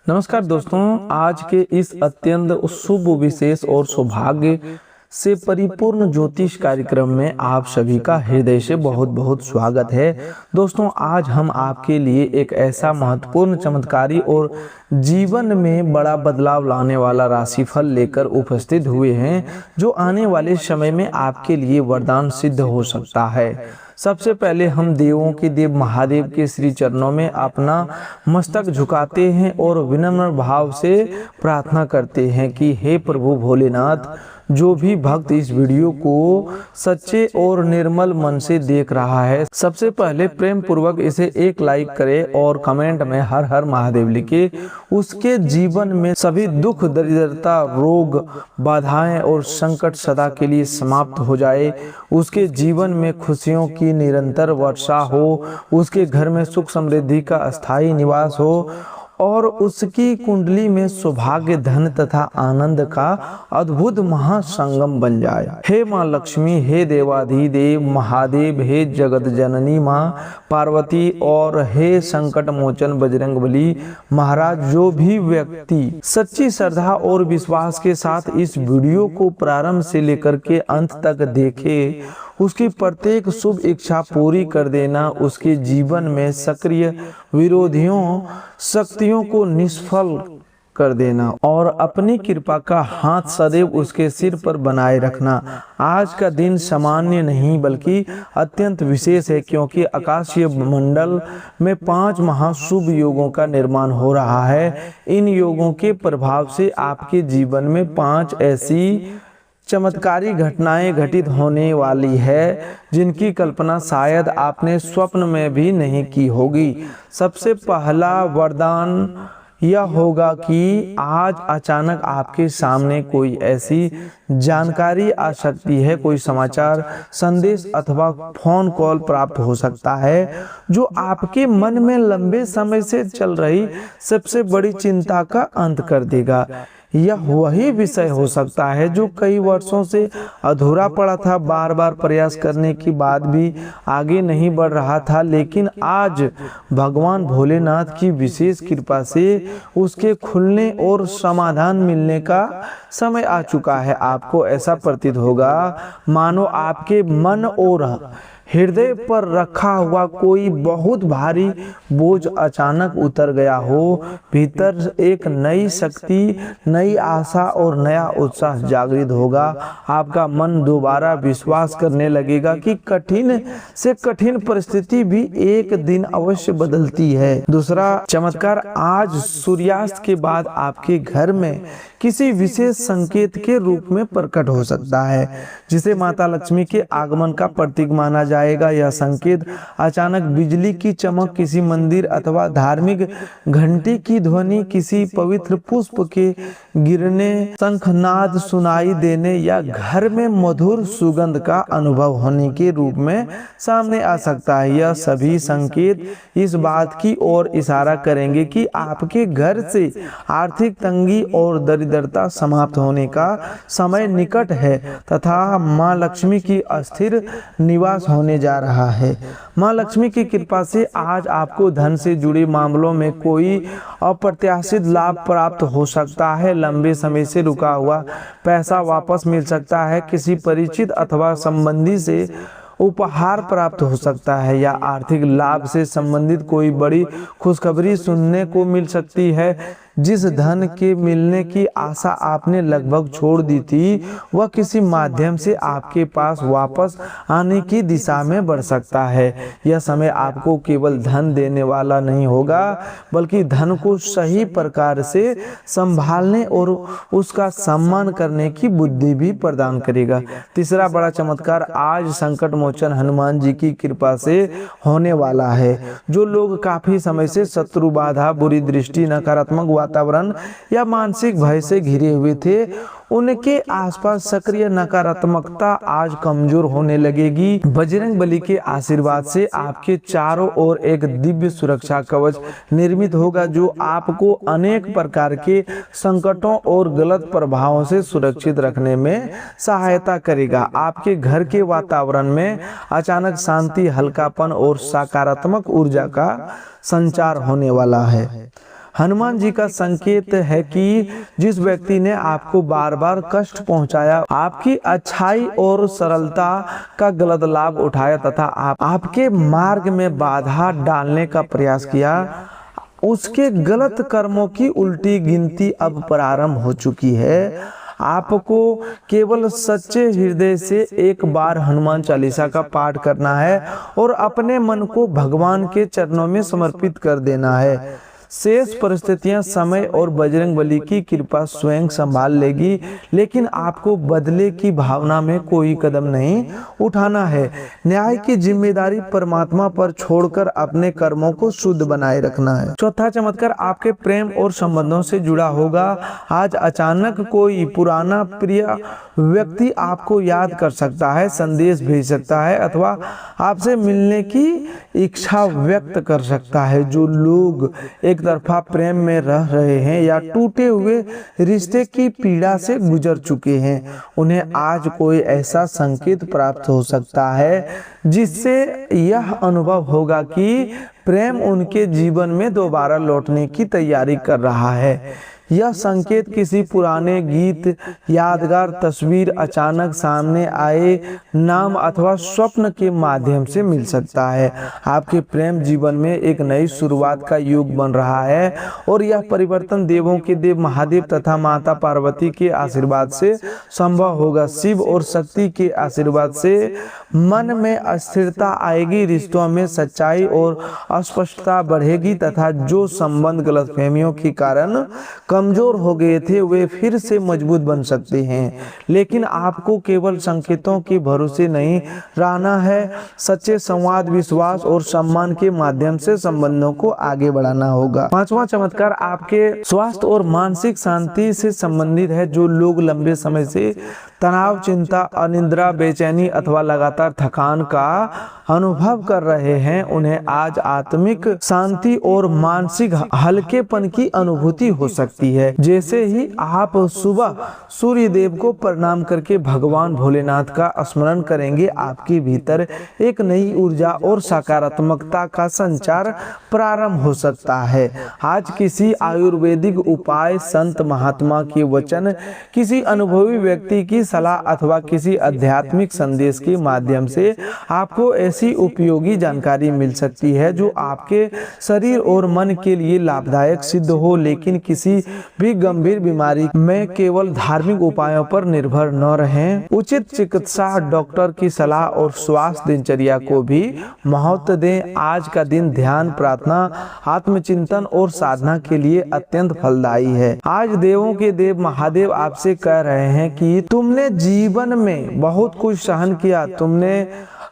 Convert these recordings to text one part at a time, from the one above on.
नमस्कार दोस्तों, आज के इस अत्यंत शुभ विशेष और सौभाग्य से परिपूर्ण ज्योतिष कार्यक्रम में आप सभी का हृदय से बहुत बहुत स्वागत है। दोस्तों, आज हम आपके लिए एक ऐसा महत्वपूर्ण, चमत्कारी और जीवन में बड़ा बदलाव लाने वाला राशिफल लेकर उपस्थित हुए हैं, जो आने वाले समय में आपके लिए वरदान सिद्ध हो सकता है। सबसे पहले हम देवों के देव महादेव के श्री चरणों में अपना मस्तक झुकाते हैं और विनम्र भाव से प्रार्थना करते हैं कि हे प्रभु भोलेनाथ, जो भी भक्त इस वीडियो को सच्चे और निर्मल मन से देख रहा है, सबसे पहले प्रेम पूर्वक इसे एक लाइक करे और कमेंट में हर हर महादेव लिखे। उसके जीवन में सभी दुख, दरिद्रता, रोग, बाधाएं और संकट सदा के लिए समाप्त हो जाए। उसके जीवन में खुशियों की निरंतर वर्षा हो, उसके घर में सुख समृद्धि का अस्थायी निवास हो और उसकी कुंडली में सौभाग्य, धन तथा आनंद का अद्भुत महासंगम बन जाए। हे माँ लक्ष्मी, हे देवाधिदेव महादेव, हे जगत जननी माँ पार्वती और हे संकट मोचन बजरंगबली महाराज, जो भी व्यक्ति सच्ची श्रद्धा और विश्वास के साथ इस वीडियो को प्रारंभ से लेकर के अंत तक देखे, उसकी प्रत्येक शुभ इच्छा पूरी कर देना। उसके जीवन में सक्रिय विरोधियों, शक्तियों को निष्फल कर देना और अपनी कृपा का हाथ सदैव उसके सिर पर बनाए रखना। आज का दिन सामान्य नहीं बल्कि अत्यंत विशेष है, क्योंकि आकाशीय मंडल में 5 महाशुभ योगों का निर्माण हो रहा है। इन योगों के प्रभाव से आपके जीवन में 5 ऐसी चमत्कारी घटनाएं घटित होने वाली है, जिनकी कल्पना शायद आपने स्वप्न में भी नहीं की होगी। सबसे पहला वरदान यह होगा कि आज अचानक आपके सामने कोई ऐसी जानकारी आ सकती है, कोई समाचार, संदेश अथवा फोन कॉल प्राप्त हो सकता है, जो आपके मन में लंबे समय से चल रही सबसे बड़ी चिंता का अंत कर देगा। यह वही विषय हो सकता है जो कई वर्षों से अधूरा पड़ा था, बार बार प्रयास करने के बाद भी आगे नहीं बढ़ रहा था, लेकिन आज भगवान भोलेनाथ की विशेष कृपा से उसके खुलने और समाधान मिलने का समय आ चुका है। आपको ऐसा प्रतीत होगा मानो आपके मन और हृदय पर रखा हुआ कोई बहुत भारी बोझ अचानक उतर गया हो। भीतर एक नई शक्ति, नई आशा और नया उत्साह जागृत होगा। आपका मन दोबारा विश्वास करने लगेगा कि कठिन से कठिन परिस्थिति भी एक दिन अवश्य बदलती है। दूसरा चमत्कार, आज सूर्यास्त के बाद आपके घर में किसी विशेष संकेत के रूप में प्रकट हो सकता है, जिसे माता लक्ष्मी के आगमन का प्रतीक माना जाएगा। यह संकेत अचानक बिजली की चमक, किसी मंदिर अथवा धार्मिक घंटी की ध्वनि, किसी पवित्र पुष्प के गिरने, शंखनाद सुनाई देने या घर में मधुर सुगंध का अनुभव होने के रूप में सामने आ सकता है। यह सभी संकेत इस बात की ओर इशारा करेंगे कि आपके घर से आर्थिक तंगी और दरिद्रता समाप्त होने का समय निकट है तथा माँ लक्ष्मी की अस्थिर निवास होने जा रहा है। माँ लक्ष्मी की कृपा से आज आपको धन से जुड़े मामलों में कोई अप्रत्याशित लाभ प्राप्त हो सकता है। लंबे समय से रुका हुआ पैसा वापस मिल सकता है, किसी परिचित अथवा संबंधी से उपहार प्राप्त हो सकता है या आर्थिक लाभ से संबंधित कोई बड़ी खुशखबरी सुनने को मिल सकती है। जिस धन के मिलने की आशा आपने लगभग छोड़ दी थी, वह किसी माध्यम से आपके पास वापस आने की दिशा में बढ़ सकता है। यह समय आपको केवल धन देने वाला नहीं होगा, बल्कि धन को सही प्रकार से संभालने और उसका सम्मान करने की बुद्धि भी प्रदान करेगा। तीसरा बड़ा चमत्कार आज संकट मोचन हनुमान जी की कृपा से होने वाला है। जो लोग काफी समय से शत्रु बाधा, बुरी दृष्टि, नकारात्मक वातावरण या मानसिक भय से घिरे हुए थे, उनके आसपास सक्रिय नकारात्मकता आज कमजोर होने लगेगी। बजरंगबली के आशीर्वाद से आपके चारों ओर एक दिव्य सुरक्षा कवच निर्मित होगा, जो आपको अनेक प्रकार के संकटों और गलत प्रभावों से सुरक्षित रखने में सहायता करेगा। आपके घर के वातावरण में अचानक शांति, हल्कापन और सकारात्मक ऊर्जा का संचार होने वाला है। हनुमान जी का संकेत है कि जिस व्यक्ति ने आपको बार बार कष्ट पहुंचाया, आपकी अच्छाई और सरलता का गलत लाभ उठाया तथा आपके मार्ग में बाधा डालने का प्रयास किया, उसके गलत कर्मों की उल्टी गिनती अब प्रारंभ हो चुकी है। आपको केवल सच्चे हृदय से एक बार हनुमान चालीसा का पाठ करना है और अपने मन को भगवान के चरणों में समर्पित कर देना है। शेष परिस्थितियां समय और बजरंगबली की कृपा स्वयं संभाल लेगी, लेकिन आपको बदले की भावना में कोई कदम नहीं उठाना है। न्याय की जिम्मेदारी परमात्मा पर छोड़कर अपने कर्मों को शुद्ध बनाए रखना है। चौथा चमत्कार आपके प्रेम और संबंधों से जुड़ा होगा। आज अचानक कोई पुराना प्रिय व्यक्ति आपको याद कर सकता है, संदेश भेज सकता है अथवा आपसे मिलने की इच्छा व्यक्त कर सकता है। जो लोग एक तरफा प्रेम में रह रहे हैं या टूटे हुए रिश्ते की पीड़ा से गुजर चुके हैं, उन्हें आज कोई ऐसा संकेत प्राप्त हो सकता है जिससे यह अनुभव होगा कि प्रेम उनके जीवन में दोबारा लौटने की तैयारी कर रहा है। यह संकेत किसी पुराने गीत, यादगार तस्वीर, अचानक सामने आए नाम अथवा स्वप्न के माध्यम से मिल सकता है। आपके प्रेम जीवन में एक नई शुरुआत का युग बन रहा है और यह परिवर्तन देवों के देव महादेव तथा माता पार्वती के आशीर्वाद से संभव होगा। शिव और शक्ति के आशीर्वाद से मन में अस्थिरता आएगी, रिश्तों में सच्चाई और अस्पष्टता बढ़ेगी तथा जो संबंध गलतफहमियों के कारण कमजोर हो गए थे वे फिर से मजबूत बन सकते हैं। लेकिन आपको केवल संकेतों के भरोसे नहीं रहना है, सच्चे संवाद, विश्वास और सम्मान के माध्यम से संबंधों को आगे बढ़ाना होगा। पांचवा चमत्कार आपके स्वास्थ्य और मानसिक शांति से संबंधित है। जो लोग लंबे समय से तनाव, चिंता, अनिद्रा, बेचैनी अथवा लगातार थकान का अनुभव कर रहे हैं, उन्हें आज आत्मिक शांति और मानसिक हल्केपन की अनुभूति हो सकती है। जैसे ही आप सुबह सूर्य देव को प्रणाम करके भगवान भोलेनाथ का स्मरण करेंगे, आपके भीतर एक नई ऊर्जा और सकारात्मकता का संचार प्रारंभ हो सकता है। आज किसी आयुर्वेदिक उपाय, संत महात्मा के वचन, किसी अनुभवी व्यक्ति की सलाह अथवा किसी आध्यात्मिक संदेश के माध्यम से आपको ऐसी उपयोगी जानकारी मिल सकती है जो आपके शरीर और मन के लिए लाभदायक सिद्ध हो। लेकिन किसी भी गंभीर बीमारी में केवल धार्मिक उपायों पर निर्भर न रहें। उचित चिकित्सा, डॉक्टर की सलाह और स्वास्थ्य दिनचर्या को भी महत्व दें। आज का दिन ध्यान, प्रार्थना, आत्मचिंतन और साधना के लिए अत्यंत फलदायी है। आज देवों के देव महादेव आपसे कह रहे हैं कि तुमने जीवन में बहुत कुछ सहन किया, तुमने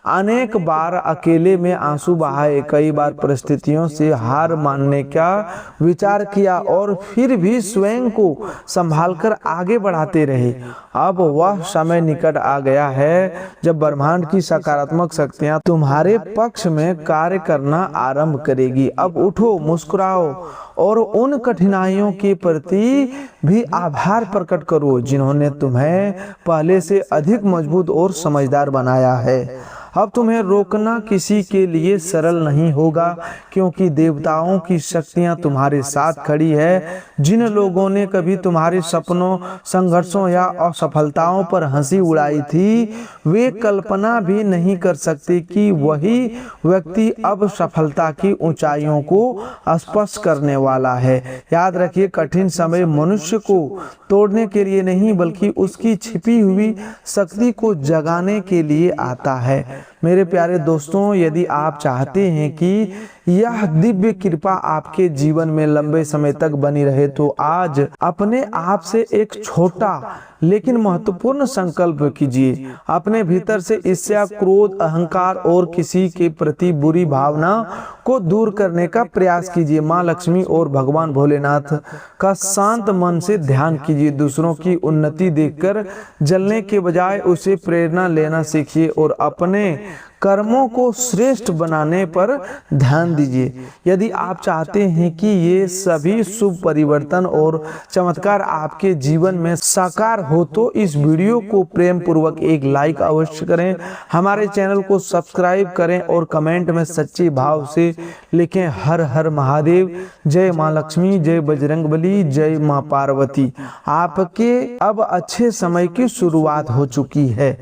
अनेक बार अकेले में आंसू बहाए, कई बार परिस्थितियों से हार मानने का विचार किया और फिर भी स्वयं को संभालकर आगे बढ़ाते रहे। अब वह समय निकट आ गया है जब ब्रह्मांड की सकारात्मक शक्तियां तुम्हारे पक्ष में कार्य करना आरंभ करेगी। अब उठो, मुस्कुराओ और उन कठिनाइयों के प्रति भी आभार प्रकट करो जिन्होंने तुम्हें पहले से अधिक मजबूत और समझदार बनाया है। अब तुम्हें रोकना किसी के लिए सरल नहीं होगा, क्योंकि देवताओं की शक्तियां तुम्हारे साथ खड़ी है। जिन लोगों ने कभी तुम्हारे सपनों, संघर्षों या असफलताओं पर हंसी उड़ाई थी, वे कल्पना भी नहीं कर सकते कि वही व्यक्ति अब सफलता की ऊंचाइयों को स्पर्श करने वाला है। याद रखिए, कठिन समय मनुष्य को तोड़ने के लिए नहीं बल्कि उसकी छिपी हुई शक्ति को जगाने के लिए आता है। मेरे प्यारे दोस्तों, यदि आप चाहते हैं कि यह दिव्य कृपा आपके जीवन में लंबे समय तक बनी रहे, तो आज अपने आप से एक छोटा लेकिन महत्वपूर्ण संकल्प कीजिए। अपने भीतर से ईर्ष्या, क्रोध, अहंकार और किसी के प्रति बुरी भावना को दूर करने का प्रयास कीजिए। माँ लक्ष्मी और भगवान भोलेनाथ का शांत मन से ध्यान कीजिए। दूसरों की उन्नति देखकर जलने के बजाय उसे प्रेरणा लेना सीखिए और अपने कर्मों को श्रेष्ठ बनाने पर ध्यान दीजिए। यदि आप चाहते हैं कि ये सभी शुभ परिवर्तन और चमत्कार आपके जीवन में साकार हो तो इस वीडियो को प्रेम पूर्वक एक लाइक अवश्य करें, हमारे चैनल को सब्सक्राइब करें और कमेंट में सच्चे भाव से लिखें हर हर महादेव, जय माँ लक्ष्मी, जय बजरंगबली, जय माँ पार्वती। आपके अब अच्छे समय की शुरुआत हो चुकी है।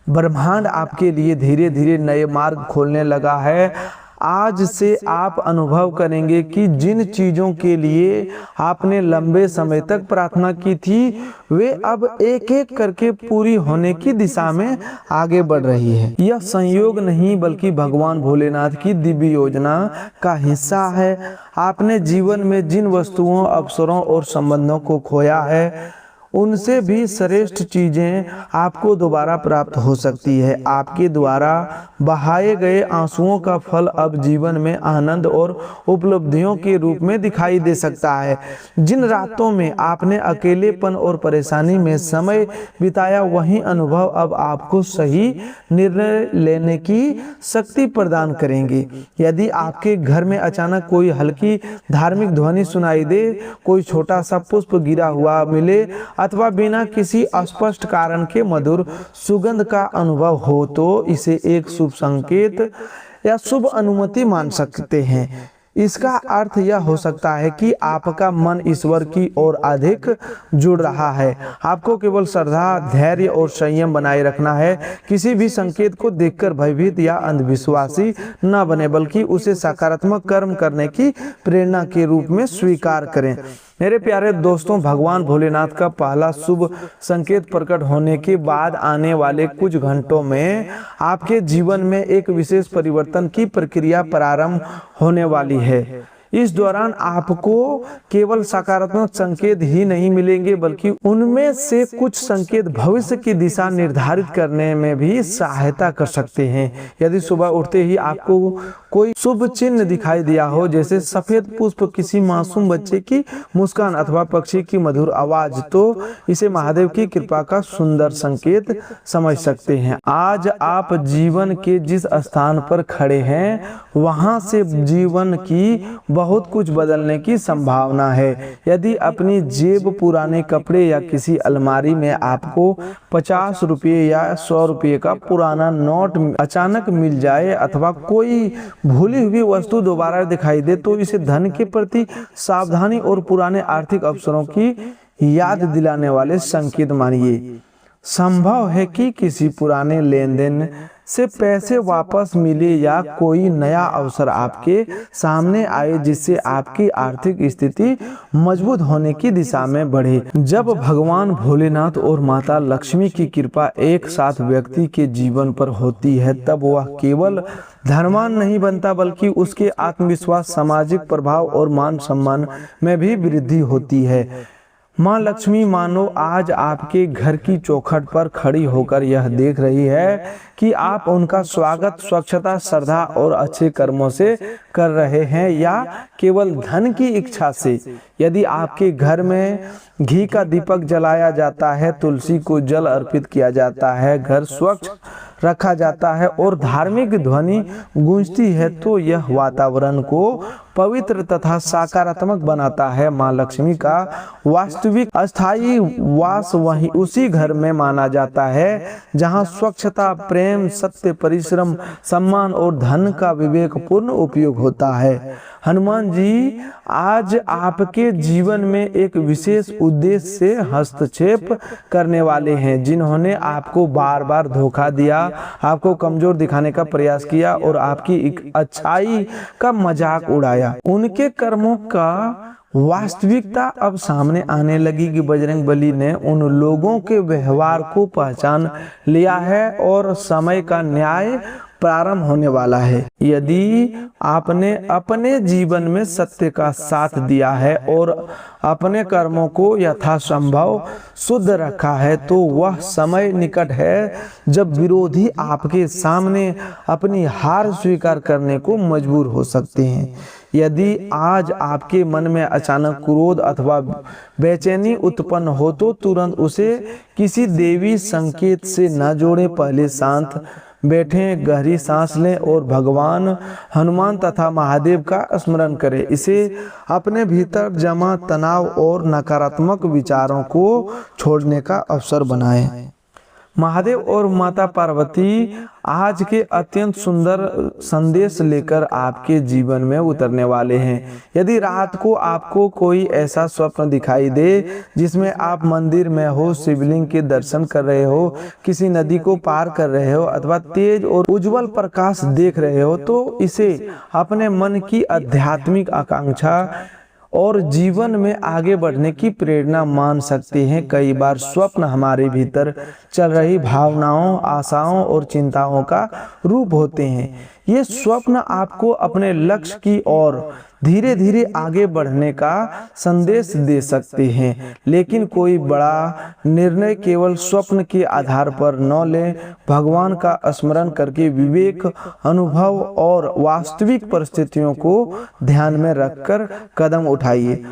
ब्रह्मांड आपके लिए धीरे धीरे नए मार्ग खोलने लगा है। आज से आप अनुभव करेंगे कि जिन चीजों के लिए आपने लंबे समय तक प्रार्थना की थी वे अब एक एक करके पूरी होने की दिशा में आगे बढ़ रही है। यह संयोग नहीं बल्कि भगवान भोलेनाथ की दिव्य योजना का हिस्सा है। आपने जीवन में जिन वस्तुओं, अवसरों और संबंधों को खोया है उनसे भी श्रेष्ठ चीजें आपको दोबारा प्राप्त हो सकती है। आपके द्वारा बहाए गए आंसुओं का फल अब जीवन में आनंद और उपलब्धियों के रूप में दिखाई दे सकता है। जिन रातों में आपने अकेलेपन और परेशानी में समय बिताया वही अनुभव अब आपको सही निर्णय लेने की शक्ति प्रदान करेंगे। यदि आपके घर में अचानक कोई हल्की धार्मिक ध्वनि सुनाई दे, कोई छोटा सा पुष्प गिरा हुआ मिले अथवा बिना किसी स्पष्ट कारण के मधुर सुगंध का अनुभव हो तो इसे एक शुभ संकेत या शुभ अनुमति मान सकते हैं। इसका अर्थ यह हो सकता है कि आपका मन ईश्वर की ओर अधिक जुड़ रहा है। आपको केवल श्रद्धा, धैर्य और संयम बनाए रखना है। किसी भी संकेत को देखकर भयभीत या अंधविश्वासी न बने बल्कि उसे सकारात्मक कर्म करने की प्रेरणा के रूप में स्वीकार करें। मेरे प्यारे दोस्तों, भगवान भोलेनाथ का पहला शुभ संकेत प्रकट होने के बाद आने वाले कुछ घंटों में आपके जीवन में एक विशेष परिवर्तन की प्रक्रिया प्रारंभ होने वाली है। इस दौरान आपको केवल सकारात्मक संकेत ही नहीं मिलेंगे बल्कि उनमें से कुछ संकेत भविष्य की दिशा निर्धारित करने में भी सहायता कर सकते हैं। यदि सुबह उठते ही आपको कोई शुभ चिन्ह दिखाई दिया हो, जैसे सफेद पुष्प, किसी मासूम बच्चे की मुस्कान अथवा पक्षी की मधुर आवाज, तो इसे महादेव की कृपा का सुंदर संकेत समझ सकते हैं। आज आप जीवन के जिस स्थान पर खड़े हैं वहां से जीवन की बहुत कुछ बदलने की संभावना है। यदि अपनी जेब, पुराने कपड़े या किसी अलमारी में आपको 50 रुपये या 100 रुपये का पुराना नोट अचानक मिल जाए अथवा कोई भूली हुई वस्तु दोबारा दिखाई दे तो इसे धन के प्रति सावधानी और पुराने आर्थिक अवसरों की याद दिलाने वाले संकेत मानिए। संभव है कि किसी पुराने लेन देन से पैसे वापस मिले या कोई नया अवसर आपके सामने आए जिससे आपकी आर्थिक स्थिति मजबूत होने की दिशा में बढ़े। जब भगवान भोलेनाथ और माता लक्ष्मी की कृपा एक साथ व्यक्ति के जीवन पर होती है तब वह केवल धनवान नहीं बनता बल्कि उसके आत्मविश्वास, सामाजिक प्रभाव और मान सम्मान में भी वृद्धि होती है। माँ लक्ष्मी मानो आज आपके घर की चौखट पर खड़ी होकर यह देख रही है कि आप उनका स्वागत स्वच्छता, श्रद्धा और अच्छे कर्मों से कर रहे हैं या केवल धन की इच्छा से। यदि आपके घर में घी का दीपक जलाया जाता है, तुलसी को जल अर्पित किया जाता है, घर स्वच्छ रखा जाता है और धार्मिक ध्वनि गूंजती है तो यह वातावरण को पवित्र तथा सकारात्मक बनाता है। माँ लक्ष्मी का वास्तविक अस्थायी वास वही उसी घर में माना जाता है जहाँ स्वच्छता, प्रेम, सत्य, परिश्रम, सम्मान और धन का विवेकपूर्ण उपयोग होता है। हनुमान जी आज आपके जीवन में एक विशेष उद्देश्य से हस्तक्षेप करने वाले हैं। जिन्होंने आपको बार बार धोखा दिया, आपको कमजोर दिखाने का प्रयास किया और आपकी अच्छाई का मजाक उड़ाया, उनके कर्मों का वास्तविकता अब सामने आने लगी कि बजरंगबली ने उन लोगों के व्यवहार को पहचान लिया है और समय का न्याय प्रारंभ होने वाला है। यदि आपने अपने जीवन में सत्य का साथ दिया है और अपने कर्मों को यथासंभव शुद्ध रखा है तो वह समय निकट है जब विरोधी आपके सामने अपनी हार स्वीकार करने को मजबूर हो सकते हैं। यदि आज आपके मन में अचानक क्रोध अथवा बेचैनी उत्पन्न हो तो तुरंत उसे किसी देवी संकेत से न जोड़ें। पहले शांत बैठें, गहरी सांस लें और भगवान हनुमान तथा महादेव का स्मरण करें। इसे अपने भीतर जमा तनाव और नकारात्मक विचारों को छोड़ने का अवसर बनाएं। महादेव और माता पार्वती आज के अत्यंत सुंदर संदेश लेकर आपके जीवन में उतरने वाले हैं। यदि रात को आपको कोई ऐसा स्वप्न दिखाई दे जिसमें आप मंदिर में हो, शिवलिंग के दर्शन कर रहे हो, किसी नदी को पार कर रहे हो अथवा तेज और उज्जवल प्रकाश देख रहे हो, तो इसे अपने मन की आध्यात्मिक आकांक्षा और जीवन में आगे बढ़ने की प्रेरणा मान सकते हैं। कई बार स्वप्न हमारे भीतर चल रही भावनाओं, आशाओं और चिंताओं का रूप होते हैं। ये स्वप्न आपको अपने लक्ष्य की ओर धीरे धीरे आगे बढ़ने का संदेश दे सकते हैं, लेकिन कोई बड़ा निर्णय केवल स्वप्न के आधार पर न लें। भगवान का स्मरण करके विवेक, अनुभव और वास्तविक परिस्थितियों को ध्यान में रखकर कदम उठाइए।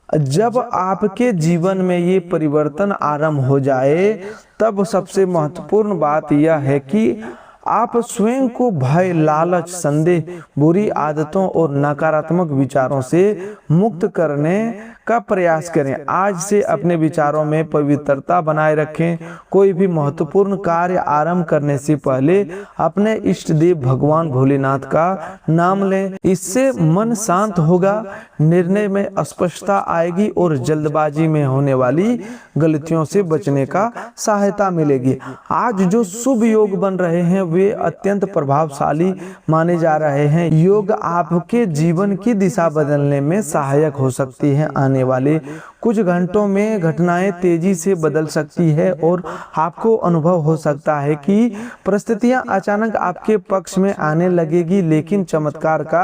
जब आपके जीवन में ये परिवर्तन आरंभ हो जाए, तब सबसे महत्वपूर्ण बात यह है कि आप स्वयं को भय, लालच, संदेह, बुरी आदतों और नकारात्मक विचारों से मुक्त करने का प्रयास करें। आज से अपने विचारों में पवित्रता बनाए रखें। कोई भी महत्वपूर्ण कार्य आरंभ करने से पहले अपने इष्ट देव भगवान भोलेनाथ का नाम लें। इससे मन शांत होगा, निर्णय में स्पष्टता आएगी और जल्दबाजी में होने वाली गलतियों से बचने का सहायता मिलेगी। आज जो शुभ योग बन रहे हैं वे अत्यंत प्रभावशाली माने जा रहे हैं। योग आपके जीवन की दिशा बदलने में सहायक हो सकती है। आने वाले कुछ घंटों में घटनाएं तेजी से बदल सकती है और आपको अनुभव हो सकता है कि परिस्थितियां अचानक आपके पक्ष में आने लगेगी, लेकिन चमत्कार का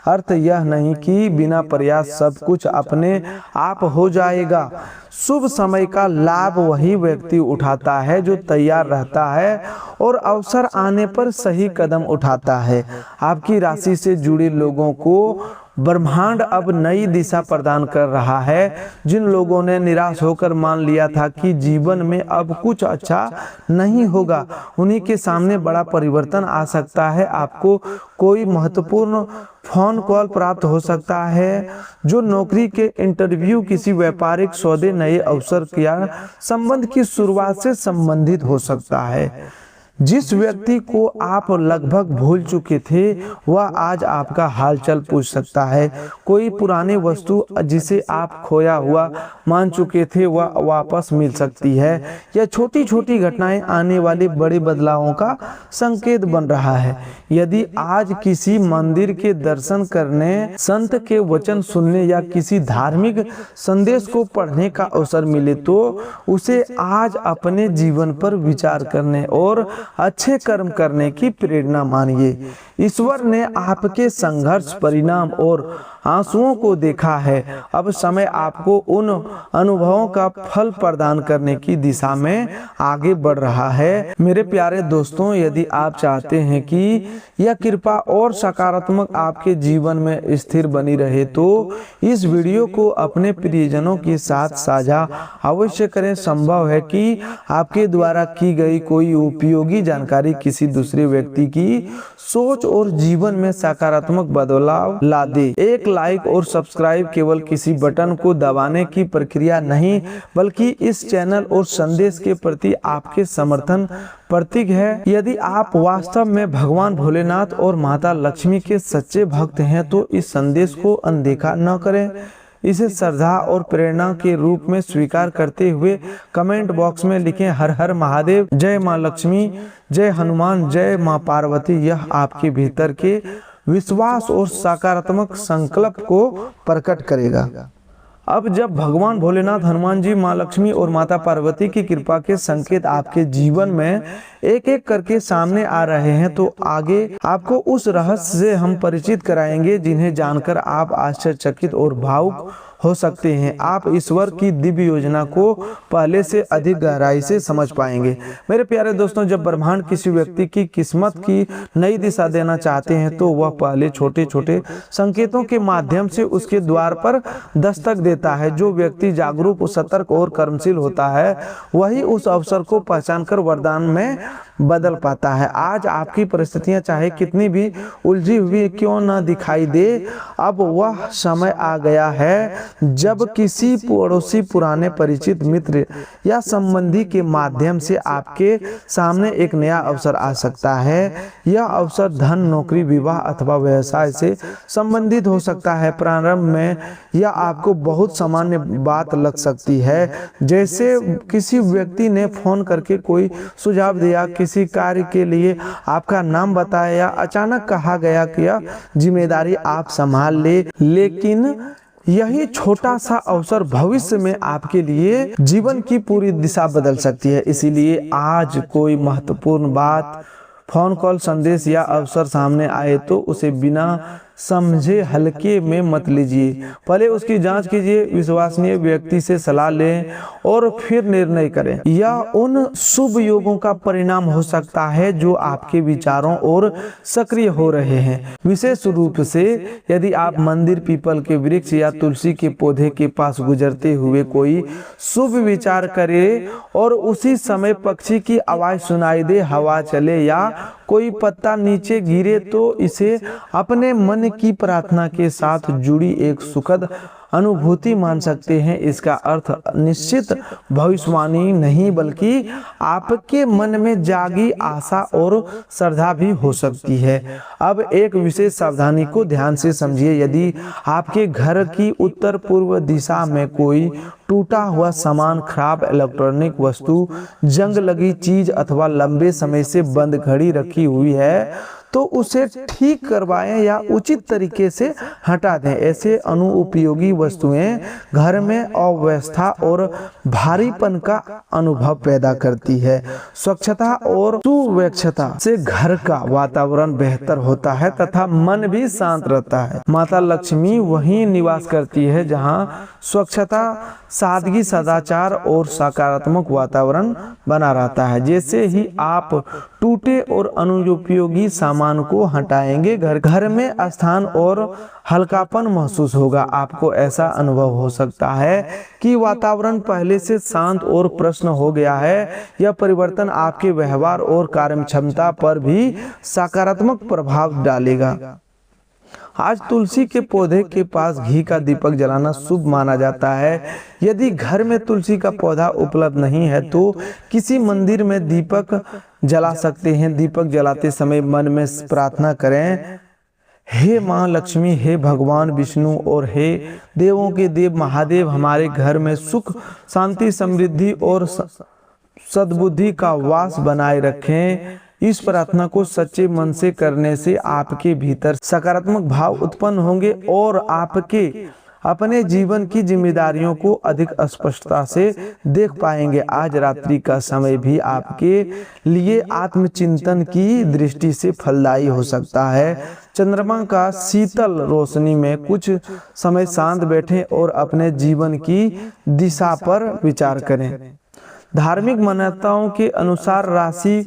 अर्थ यह नहीं कि बिना प्रयास सब कुछ अपने आप हो जाएगा। शुभ समय का लाभ वही व्यक्ति उठाता है जो तैयार रहता है और अवसर आने पर सही कदम उठाता है। आपकी राशि से जुड़े लोगों को ब्रह्मांड अब नई दिशा प्रदान कर रहा है। जिन लोगों ने निराश होकर मान लिया था कि जीवन में अब कुछ अच्छा नहीं होगा, उन्हीं के सामने बड़ा परिवर्तन आ सकता है। आपको कोई महत्वपूर्ण फोन कॉल प्राप्त हो सकता है जो नौकरी के इंटरव्यू, किसी व्यापारिक सौदे, नए अवसर या संबंध की शुरुआत से संबंधित हो सकता है। जिस व्यक्ति को आप लगभग भूल चुके थे वह आज आपका हालचाल पूछ सकता है। कोई पुरानी वस्तु जिसे आप खोया हुआ मान चुके थे वह वापस मिल सकती है। यह छोटी छोटी घटनाएं आने वाले बड़े बदलावों का संकेत बन रहा है। यदि आज किसी मंदिर के दर्शन करने, संत के वचन सुनने या किसी धार्मिक संदेश को पढ़ने का अवसर मिले तो उसे आज अपने जीवन पर विचार करने और अच्छे कर्म करने की प्रेरणा मानिए। ईश्वर ने आपके संघर्ष, परिणाम और आंसुओं को देखा है। अब समय आपको उन अनुभवों का फल प्रदान करने की दिशा में आगे बढ़ रहा है। मेरे प्यारे दोस्तों, यदि आप चाहते हैं कि यह कृपा और सकारात्मक आपके जीवन में स्थिर बनी रहे तो इस वीडियो को अपने प्रियजनों के साथ साझा अवश्य करें। संभव है कि आपके द्वारा की गई कोई उपयोगी जानकारी किसी दूसरे व्यक्ति की सोच और जीवन में सकारात्मक बदलाव ला दे। एक लाइक और सब्सक्राइब केवल किसी बटन को दबाने की प्रक्रिया नहीं, बल्कि इस चैनल और संदेश के प्रति आपके समर्थन प्रतीक है। यदि आप वास्तव में भगवान भोलेनाथ और माता लक्ष्मी के सच्चे भक्त हैं तो इस संदेश को अनदेखा न करें। इसे श्रद्धा और प्रेरणा के रूप में स्वीकार करते हुए कमेंट बॉक्स में लिखें, हर हर महादेव, जय माँ लक्ष्मी, जय हनुमान, जय माँ पार्वती। यह आपके भीतर के विश्वास और सकारात्मक संकल्प को प्रकट करेगा। अब जब भगवान भोलेनाथ, हनुमान जी, माँ लक्ष्मी और माता पार्वती की कृपा के संकेत आपके जीवन में एक एक करके सामने आ रहे हैं तो आगे आपको उस रहस्य से हम परिचित कराएंगे जिन्हें जानकर आप आश्चर्यचकित और भावुक हो सकते हैं। आप ईश्वर की दिव्य योजना को पहले से अधिक गहराई से समझ पाएंगे। मेरे प्यारे दोस्तों, जब ब्रह्मांड किसी व्यक्ति की किस्मत की नई दिशा देना चाहते हैं तो वह पहले छोटे छोटे संकेतों के माध्यम से उसके द्वार पर दस्तक देते देता है। जो व्यक्ति जागरूक, सतर्क और कर्मशील होता है वही उस अवसर को पहचान कर वरदान में बदल पाता है। आज आपकी परिस्थितियां चाहे कितनी भी उलझी हुई क्यों न दिखाई दे, अब वह समय आ गया है जब किसी पड़ोसी, पुराने परिचित, मित्र या संबंधी के माध्यम से आपके सामने एक नया अवसर आ सकता है। यह अवसर धन, नौकरी, विवाह अथवा व्यवसाय से संबंधित हो सकता है। प्रारंभ में यह आपको बहुत सामान्य बात लग सकती है, जैसे किसी व्यक्ति ने फोन करके कोई सुझाव दिया, किसी कार्य के लिए आपका नाम बताया या अचानक कहा गया कि यह जिम्मेदारी आप संभाल ले। लेकिन यही छोटा सा अवसर भविष्य में आपके लिए जीवन की पूरी दिशा बदल सकती है। इसीलिए आज कोई महत्वपूर्ण बात, फोन कॉल, संदेश या अवसर सामने आए तो उसे बिना समझे हल्के में मत लीजिए। पहले उसकी जांच कीजिए, विश्वसनीय व्यक्ति से सलाह लें और फिर निर्णय करें। यह उन शुभ योगों का परिणाम हो सकता है जो आपके विचारों और सक्रिय हो रहे हैं। विशेष रूप से यदि आप मंदिर, पीपल के वृक्ष या तुलसी के पौधे के पास गुजरते हुए कोई शुभ विचार करें और उसी समय पक्षी की आवाज सुनाई दे, हवा चले या कोई पत्ता नीचे गिरे तो इसे अपने मन की प्रार्थना के साथ जुड़ी एक सुखद अनुभूति मान सकते हैं। इसका अर्थ निश्चित भविष्यवाणी नहीं बल्कि आपके मन में जागी आशा और श्रद्धा भी हो सकती है। अब एक विशेष सावधानी को ध्यान से समझिए। यदि आपके घर की उत्तर पूर्व दिशा में कोई टूटा हुआ सामान, खराब इलेक्ट्रॉनिक वस्तु, जंग लगी चीज अथवा लंबे समय से बंद घड़ी रखी हुई है तो उसे ठीक करवाएं या उचित तरीके से हटा दें। ऐसे अनुपयोगी वस्तुएं घर में अव्यवस्था और भारीपन का अनुभव पैदा करती है। स्वच्छता और सुव्यवस्था से घर का वातावरण बेहतर होता है तथा मन भी शांत रहता है। माता लक्ष्मी वहीं निवास करती है जहां स्वच्छता, सादगी, सदाचार और सकारात्मक वातावरण बना रहता है। जैसे ही आप टूटे और अनुपयोगी सामान को हटाएंगे, घर में स्थान और हल्कापन महसूस होगा। आपको ऐसा अनुभव हो सकता है कि वातावरण पहले से शांत और प्रसन्न हो गया है। यह परिवर्तन आपके व्यवहार और कार्यक्षमता पर भी सकारात्मक प्रभाव डालेगा। आज तुलसी के पौधे के पास घी का दीपक जलाना शुभ माना जाता है। यदि घर में तुलसी का पौधा उपलब्ध नहीं है तो किसी मंदिर में दीपक जला सकते हैं। दीपक जलाते समय मन में प्रार्थना करें, हे माँ लक्ष्मी, हे भगवान विष्णु और हे देवों के देव महादेव, हमारे घर में सुख, शांति, समृद्धि और सद्बुद्धि का वास बनाए रखें। इस प्रार्थना को सच्चे मन से करने से आपके भीतर सकारात्मक भाव उत्पन्न होंगे और आपके अपने जीवन की जिम्मेदारियों को अधिक स्पष्टता से देख पाएंगे। आज रात्रि का समय भी आपके लिए आत्मचिंतन की दृष्टि से फलदायी हो सकता है। चंद्रमा का शीतल रोशनी में कुछ समय शांत बैठें और अपने जीवन की दिशा पर विचार करें। धार्मिक मान्यताओं के अनुसार राशि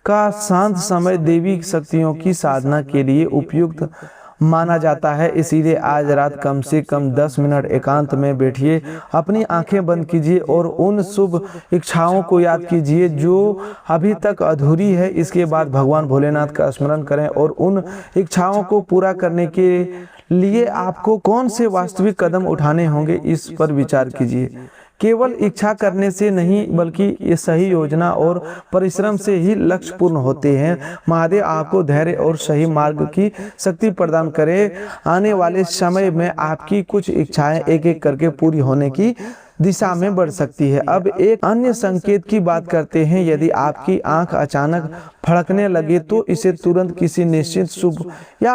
का शांत समय देवी शक्तियों की साधना के लिए उपयुक्त माना जाता है। इसीलिए आज रात कम से कम 10 मिनट एकांत में बैठिए, अपनी आंखें बंद कीजिए और उन शुभ इच्छाओं को याद कीजिए जो अभी तक अधूरी है। इसके बाद भगवान भोलेनाथ का स्मरण करें और उन इच्छाओं को पूरा करने के लिए आपको कौन से वास्तविक कदम उठाने होंगे इस पर विचार कीजिए। केवल इच्छा करने से नहीं बल्कि ये सही योजना और परिश्रम से ही लक्ष्य पूर्ण होते हैं। महादेव आपको धैर्य और सही मार्ग की शक्ति प्रदान करे। आने वाले समय में आपकी कुछ इच्छाएं एक एक करके पूरी होने की दिशा में बढ़ सकती है। अब एक अन्य संकेत की बात करते हैं। यदि आपकी आंख अचानक फड़कने लगे तो इसे तुरंत किसी निश्चित शुभ या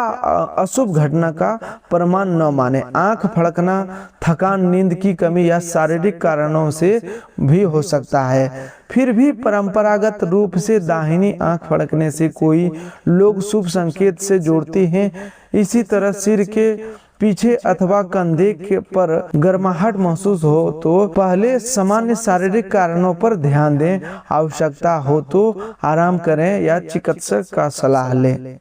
अशुभ घटना का प्रमाण न माने। आंख फड़कना थकान, नींद की कमी या शारीरिक कारणों से भी हो सकता है। फिर भी परंपरागत रूप से दाहिनी आंख फड़कने से कोई लोग शुभ संकेत से जोड़ते हैं। इसी तरह सिर के पीछे अथवा कंधे के पर गर्माहट महसूस हो तो पहले सामान्य शारीरिक कारणों पर ध्यान दें। आवश्यकता हो तो आराम करें या चिकित्सक का सलाह लें।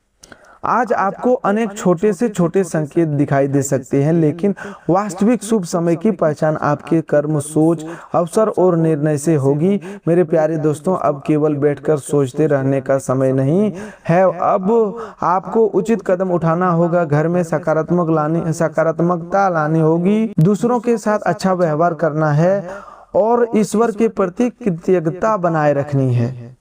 आज आपको अनेक छोटे से छोटे संकेत दिखाई दे सकते हैं, लेकिन वास्तविक शुभ समय की पहचान आपके कर्म, सोच, अवसर और निर्णय से होगी। मेरे प्यारे दोस्तों, अब केवल बैठकर सोचते रहने का समय नहीं है। अब आपको उचित कदम उठाना होगा। घर में सकारात्मकता लानी होगी, दूसरों के साथ अच्छा व्यवहार करना है और ईश्वर के प्रति कृतज्ञता बनाए रखनी है।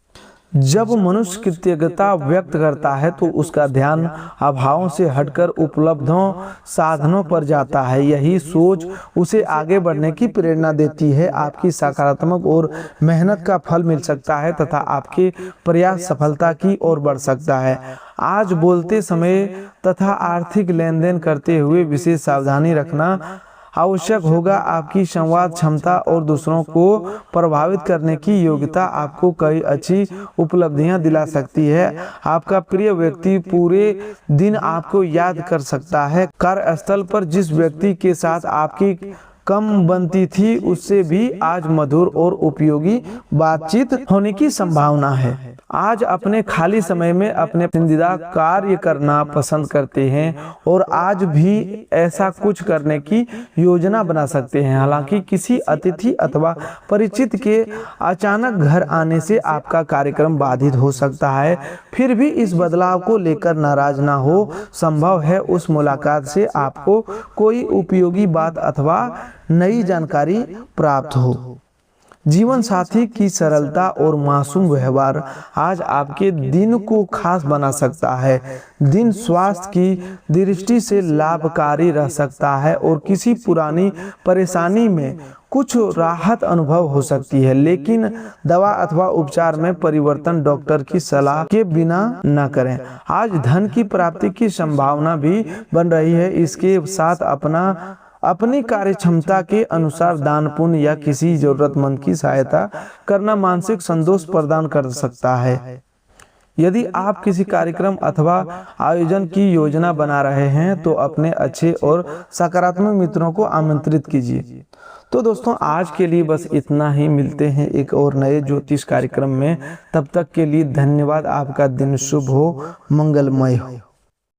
जब मनुष्य कृतज्ञता व्यक्त करता है तो उसका ध्यान अभावों से हटकर उपलब्धों साधनों पर जाता है। यही सोच उसे आगे बढ़ने की प्रेरणा देती है। आपकी सकारात्मक और मेहनत का फल मिल सकता है तथा आपके प्रयास सफलता की ओर बढ़ सकता है। आज बोलते समय तथा आर्थिक लेन देन करते हुए विशेष सावधानी रखना आवश्यक होगा। आपकी संवाद क्षमता और दूसरों को प्रभावित करने की योग्यता आपको कई अच्छी उपलब्धियां दिला सकती है। आपका प्रिय व्यक्ति पूरे दिन आपको याद कर सकता है। कार्यस्थल पर जिस व्यक्ति के साथ आपकी कम बनती थी, उससे भी आज मधुर और उपयोगी बातचीत होने की संभावना है। आज अपने खाली समय में अपने पसंदीदा कार्य करना पसंद करते हैं और आज भी ऐसा कुछ करने की योजना बना सकते हैं। हालांकि किसी अतिथि अथवा परिचित के अचानक घर आने से आपका कार्यक्रम बाधित हो सकता है, फिर भी इस बदलाव को लेकर नाराज ना हो। संभव है उस मुलाकात से आपको कोई उपयोगी बात अथवा नई जानकारी प्राप्त हो। जीवन साथी की सरलता और मासूम व्यवहार आज आपके दिन को खास बना सकता है। दिन स्वास्थ्य की दृष्टि से लाभकारी रह सकता है और किसी पुरानी परेशानी में कुछ राहत अनुभव हो सकती है, लेकिन दवा अथवा उपचार में परिवर्तन डॉक्टर की सलाह के बिना न करें। आज धन की प्राप्ति की संभावना भी बन रही है। इसके साथ अपनी कार्य क्षमता के अनुसार दान पुण्य या किसी जरूरतमंद की सहायता करना मानसिक संतोष प्रदान कर सकता है। यदि आप किसी कार्यक्रम अथवा आयोजन की योजना बना रहे हैं तो अपने अच्छे और सकारात्मक मित्रों को आमंत्रित कीजिए। तो दोस्तों, आज के लिए बस इतना ही। मिलते हैं एक और नए ज्योतिष कार्यक्रम में। तब तक के लिए धन्यवाद। आपका दिन शुभ हो, मंगलमय हो।